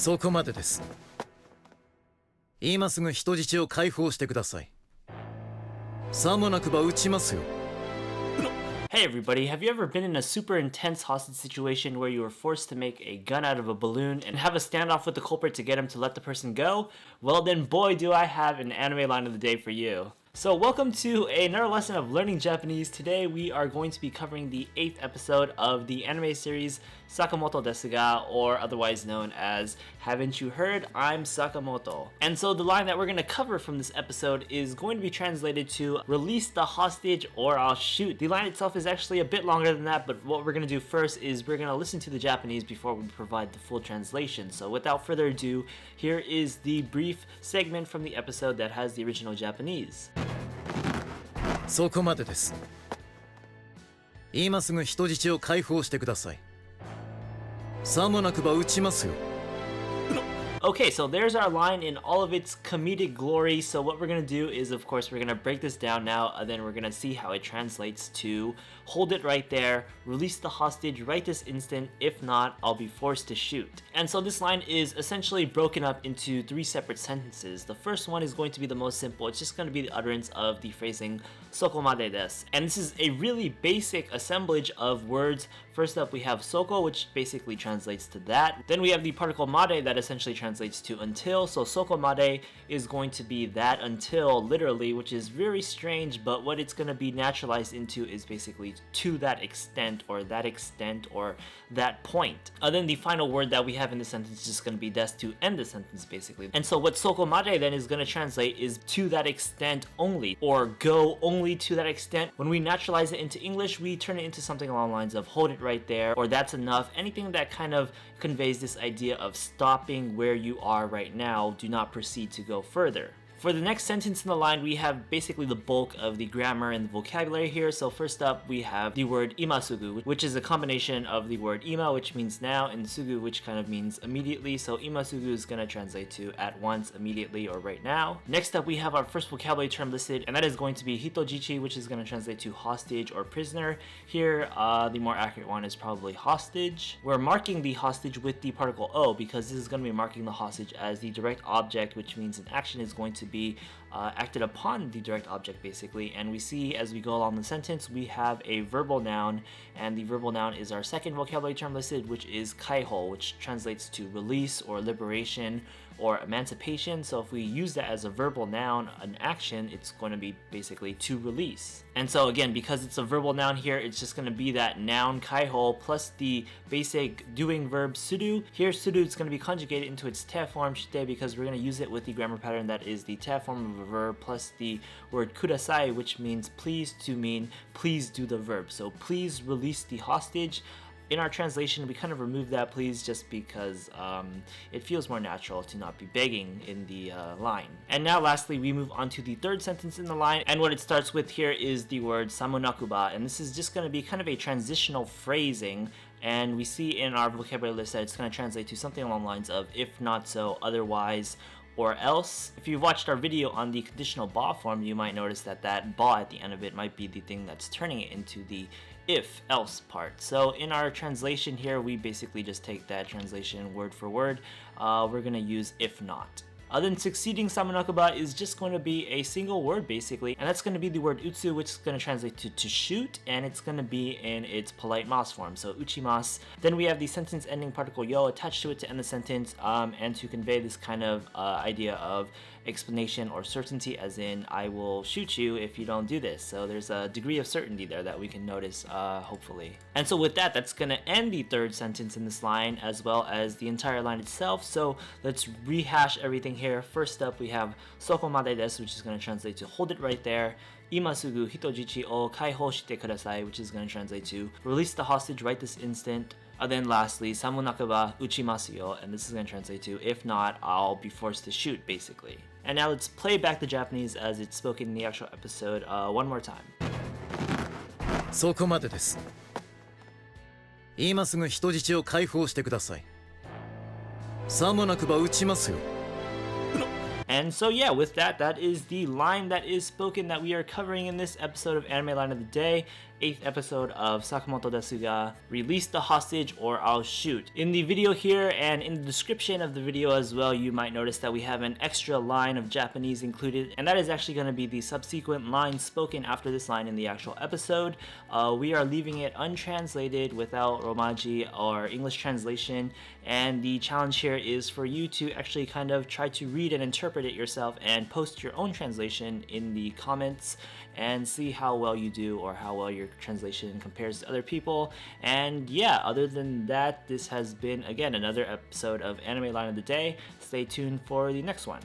そこまでです。今すぐ人質を解放してください。さもなくば撃ちますよ。Hey everybody, have you ever been in a super intense hostage situation where you were forced to make a gun out of a balloon and have a standoff with the culprit to get him to let the person go? Well then boy do I have an anime line of the day for you. So welcome to another lesson of learning Japanese. Today we are going to be covering the 8th episode of the anime series Sakamoto desu ga, or otherwise known as Haven't You Heard? I'm Sakamoto. And so the line that we're going to cover from this episode is going to be translated to release the hostage or I'll shoot. The line itself is actually a bit longer than that, but what we're going to do first is we're going to listen to the Japanese before we provide the full translation. So without further ado, here is the brief segment from the episode that has the original Japanese. そこまでです。今すぐ人質を解放してください。さもなくば撃ちますよ。 Okay, so there's our line in all of its comedic glory. So what we're going to do is, of course, we're going to break this down now, and then we're going to see how it translates to hold it right there, release the hostage right this instant, if not, I'll be forced to shoot. And so this line is essentially broken up into 3 separate sentences. The first one is going to be the most simple. It's just going to be the utterance of the phrasing Soko made des. And this is a really basic assemblage of words. First up, we have Soko, which basically translates to that. Then we have the particle made that essentially translates to until. So Soko made is going to be that until, literally, which is very strange, but what it's going to be naturalized into is basically to that extent or that point. Then the final word that we have in the sentence is just going to be des to end the sentence, basically. And so what Soko made then is going to translate is to that extent only, or go only to that extent. When we naturalize it into English, we turn it into something along the lines of hold it right there, or that's enough. Anything that kind of conveys this idea of stopping where you are right now, do not proceed to go further. For the next sentence in the line, we have basically the bulk of the grammar and the vocabulary here. So first up, we have the word Imasugu, which is a combination of the word ima, which means now, and sugu, which kind of means immediately. So Imasugu is going to translate to at once, immediately, or right now. Next up, we have our first vocabulary term listed, and that is going to be hitojichi, which is going to translate to hostage or prisoner. Here, the more accurate one is probably hostage. We're marking the hostage with the particle o because this is going to be marking the hostage as the direct object, which means an action is going to be acted upon the direct object, basically. And we see as we go along the sentence, we have a verbal noun, and the verbal noun is our second vocabulary term listed, which is kaihou, which translates to release or liberation or emancipation. So if we use that as a verbal noun, an action, it's going to be basically to release. And so again, because it's a verbal noun here, it's just going to be that noun kaihou plus the basic doing verb sudo. Here sudo is going to be conjugated into its te form shite because we're going to use it with the grammar pattern that is the te form of a verb plus the word kudasai, which means please, to mean please do the verb. So please release the hostage. In our translation, we kind of remove that please just because it feels more natural to not be begging in the line. And now lastly, we move on to the third sentence in the line, and what it starts with here is the word Samonakuba, and this is just going to be kind of a transitional phrasing, and we see in our vocabulary list that it's going to translate to something along the lines of if not so, otherwise, or else. If you've watched our video on the conditional ba form, you might notice that that ba at the end of it might be the thing that's turning it into the if else part. So in our translation here, we basically just take that translation word for word. We're going to use if not. Then succeeding Samonakuba is just going to be a single word basically, and that's going to be the word utsu, which is going to translate to shoot, and it's going to be in its polite mas form, so uchimasu. Then we have the sentence ending particle yo attached to it to end the sentence, and to convey this kind of idea of explanation or certainty, as in I will shoot you if you don't do this. So there's a degree of certainty there that we can notice, hopefully. And so with that, that's going to end the third sentence in this line as well as the entire line itself. So let's rehash everything here. First up, we have Soko made des, which is going to translate to hold it right there. Imasugu hitojichi o kaihou shite kudasai, which is going to translate to release the hostage right this instant. Then lastly, Samonakuba uchimasuyo, and this is going to translate to if not, I'll be forced to shoot, basically. And now let's play back the Japanese as it's spoken in the actual episode one more time. そこまでです。今すぐ人質を解放してください。さもなくば撃ちますよ。 And so yeah, with that, that is the line that is spoken that we are covering in this episode of Anime Line of the Day. 8th episode of Sakamoto Desu ga Release the Hostage or I'll Shoot. In the video here and in the description of the video as well, you might notice that we have an extra line of Japanese included, and that is actually going to be the subsequent line spoken after this line in the actual episode. We are leaving it untranslated without Romaji or English translation, and the challenge here is for you to actually kind of try to read and interpret it yourself and post your own translation in the comments and see how well you do or how well your translation compares to other people. And yeah, other than that, this has been again another episode of Anime Line of the Day. Stay tuned for the next one.